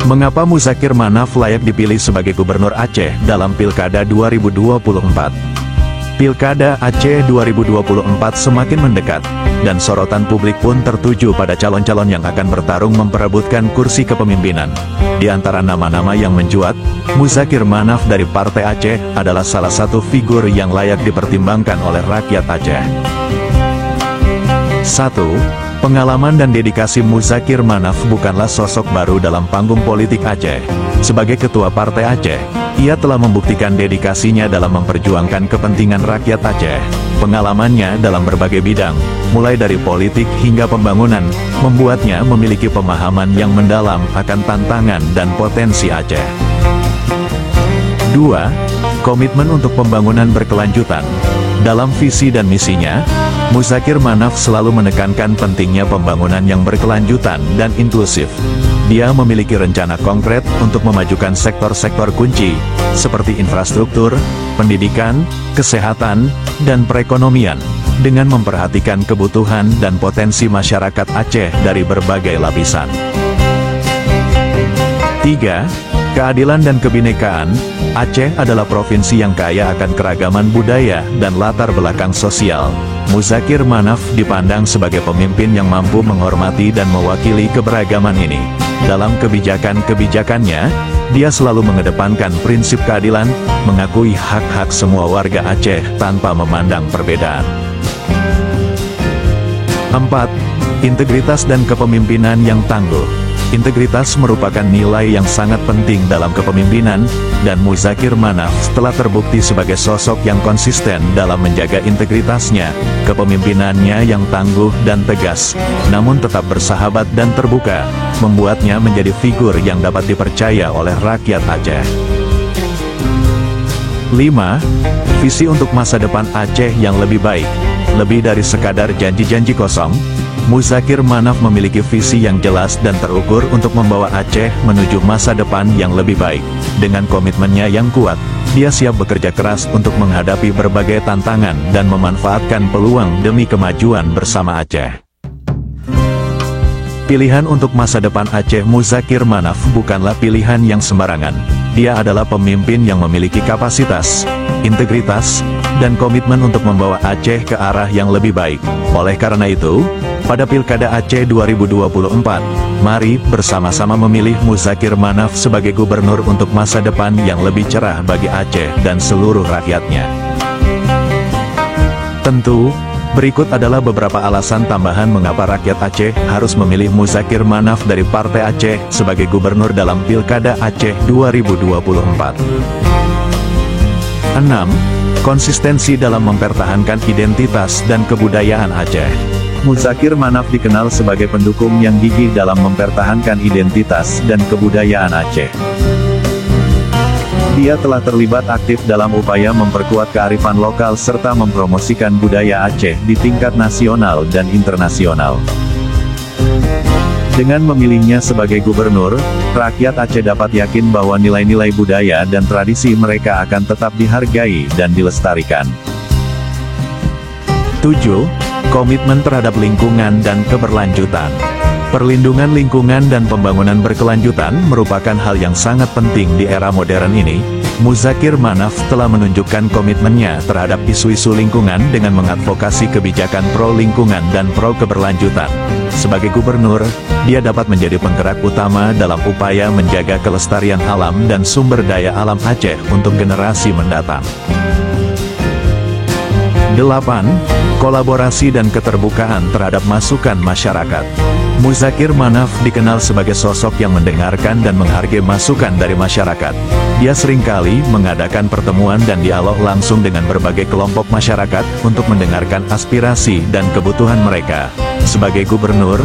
Mengapa Muzakir Manaf layak dipilih sebagai Gubernur Aceh dalam Pilkada 2024? Pilkada Aceh 2024 semakin mendekat, dan sorotan publik pun tertuju pada calon-calon yang akan bertarung memperebutkan kursi kepemimpinan. Di antara nama-nama yang mencuat, Muzakir Manaf dari Partai Aceh adalah salah satu figur yang layak dipertimbangkan oleh rakyat Aceh. 1. Pengalaman dan dedikasi Muzakir Manaf bukanlah sosok baru dalam panggung politik Aceh. Sebagai Ketua Partai Aceh, ia telah membuktikan dedikasinya dalam memperjuangkan kepentingan rakyat Aceh. Pengalamannya dalam berbagai bidang, mulai dari politik hingga pembangunan, membuatnya memiliki pemahaman yang mendalam akan tantangan dan potensi Aceh. 2. Komitmen untuk pembangunan berkelanjutan. Dalam visi dan misinya, Muzakir Manaf selalu menekankan pentingnya pembangunan yang berkelanjutan dan inklusif. Dia memiliki rencana konkret untuk memajukan sektor-sektor kunci, seperti infrastruktur, pendidikan, kesehatan, dan perekonomian, dengan memperhatikan kebutuhan dan potensi masyarakat Aceh dari berbagai lapisan. 3. Keadilan dan kebinekaan. Aceh adalah provinsi yang kaya akan keragaman budaya dan latar belakang sosial. Muzakir Manaf dipandang sebagai pemimpin yang mampu menghormati dan mewakili keberagaman ini. Dalam kebijakan-kebijakannya, dia selalu mengedepankan prinsip keadilan, mengakui hak-hak semua warga Aceh tanpa memandang perbedaan. 4. Integritas dan kepemimpinan yang tangguh. Integritas merupakan nilai yang sangat penting dalam kepemimpinan, dan Muzakir Manaf telah terbukti sebagai sosok yang konsisten dalam menjaga integritasnya. Kepemimpinannya yang tangguh dan tegas, namun tetap bersahabat dan terbuka, membuatnya menjadi figur yang dapat dipercaya oleh rakyat Aceh. 5. Visi untuk masa depan Aceh yang lebih baik. Lebih dari sekadar janji-janji kosong, Muzakir Manaf memiliki visi yang jelas dan terukur untuk membawa Aceh menuju masa depan yang lebih baik. Dengan komitmennya yang kuat, dia siap bekerja keras untuk menghadapi berbagai tantangan dan memanfaatkan peluang demi kemajuan bersama Aceh. Pilihan untuk masa depan Aceh Muzakir Manaf bukanlah pilihan yang sembarangan. Dia adalah pemimpin yang memiliki kapasitas, integritas, dan komitmen untuk membawa Aceh ke arah yang lebih baik. Oleh karena itu, pada Pilkada Aceh 2024, mari bersama-sama memilih Muzakir Manaf sebagai gubernur untuk masa depan yang lebih cerah bagi Aceh dan seluruh rakyatnya. Tentu, berikut adalah beberapa alasan tambahan mengapa rakyat Aceh harus memilih Muzakir Manaf dari Partai Aceh sebagai gubernur dalam Pilkada Aceh 2024. 6. Konsistensi dalam mempertahankan identitas dan kebudayaan Aceh. Muzakir Manaf dikenal sebagai pendukung yang gigih dalam mempertahankan identitas dan kebudayaan Aceh. Dia telah terlibat aktif dalam upaya memperkuat kearifan lokal serta mempromosikan budaya Aceh di tingkat nasional dan internasional. Dengan memilihnya sebagai gubernur, rakyat Aceh dapat yakin bahwa nilai-nilai budaya dan tradisi mereka akan tetap dihargai dan dilestarikan. 7. Komitmen terhadap lingkungan dan keberlanjutan. Perlindungan lingkungan dan pembangunan berkelanjutan merupakan hal yang sangat penting di era modern ini. Muzakir Manaf telah menunjukkan komitmennya terhadap isu-isu lingkungan dengan mengadvokasi kebijakan pro-lingkungan dan pro-keberlanjutan. Sebagai gubernur, dia dapat menjadi penggerak utama dalam upaya menjaga kelestarian alam dan sumber daya alam Aceh untuk generasi mendatang. 8. Kolaborasi dan keterbukaan terhadap masukan masyarakat. Muzakir Manaf dikenal sebagai sosok yang mendengarkan dan menghargai masukan dari masyarakat. Dia seringkali mengadakan pertemuan dan dialog langsung dengan berbagai kelompok masyarakat untuk mendengarkan aspirasi dan kebutuhan mereka. Sebagai gubernur,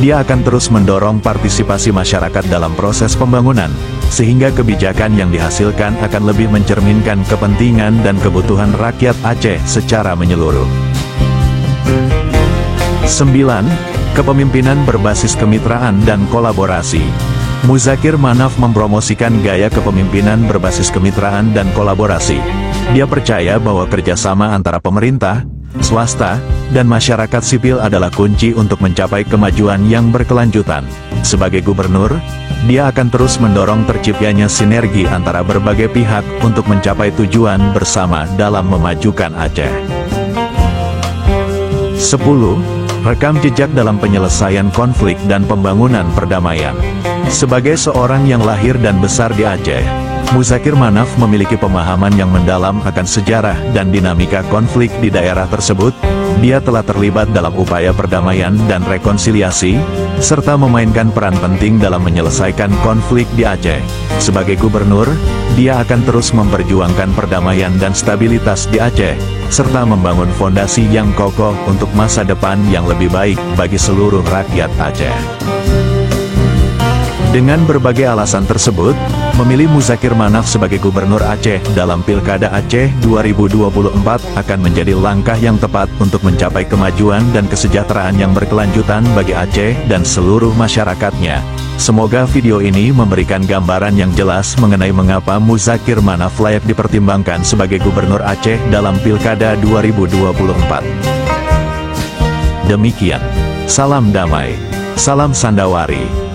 dia akan terus mendorong partisipasi masyarakat dalam proses pembangunan, sehingga kebijakan yang dihasilkan akan lebih mencerminkan kepentingan dan kebutuhan rakyat Aceh secara menyeluruh. 9. Kepemimpinan berbasis kemitraan dan kolaborasi. Muzakir Manaf mempromosikan gaya kepemimpinan berbasis kemitraan dan kolaborasi. Dia percaya bahwa kerjasama antara pemerintah, swasta, dan masyarakat sipil adalah kunci untuk mencapai kemajuan yang berkelanjutan. Sebagai gubernur, Dia akan terus mendorong terciptanya sinergi antara berbagai pihak untuk mencapai tujuan bersama dalam memajukan Aceh. 10. Rekam jejak dalam penyelesaian konflik dan pembangunan perdamaian. Sebagai seorang yang lahir dan besar di Aceh, Muzakir Manaf memiliki pemahaman yang mendalam akan sejarah dan dinamika konflik di daerah tersebut. Dia telah terlibat dalam upaya perdamaian dan rekonsiliasi, serta memainkan peran penting dalam menyelesaikan konflik di Aceh. Sebagai gubernur, dia akan terus memperjuangkan perdamaian dan stabilitas di Aceh, serta membangun fondasi yang kokoh untuk masa depan yang lebih baik bagi seluruh rakyat Aceh. Dengan berbagai alasan tersebut, memilih Muzakir Manaf sebagai Gubernur Aceh dalam Pilkada Aceh 2024 akan menjadi langkah yang tepat untuk mencapai kemajuan dan kesejahteraan yang berkelanjutan bagi Aceh dan seluruh masyarakatnya. Semoga video ini memberikan gambaran yang jelas mengenai mengapa Muzakir Manaf layak dipertimbangkan sebagai Gubernur Aceh dalam Pilkada 2024. Demikian, salam damai, salam Sandawari.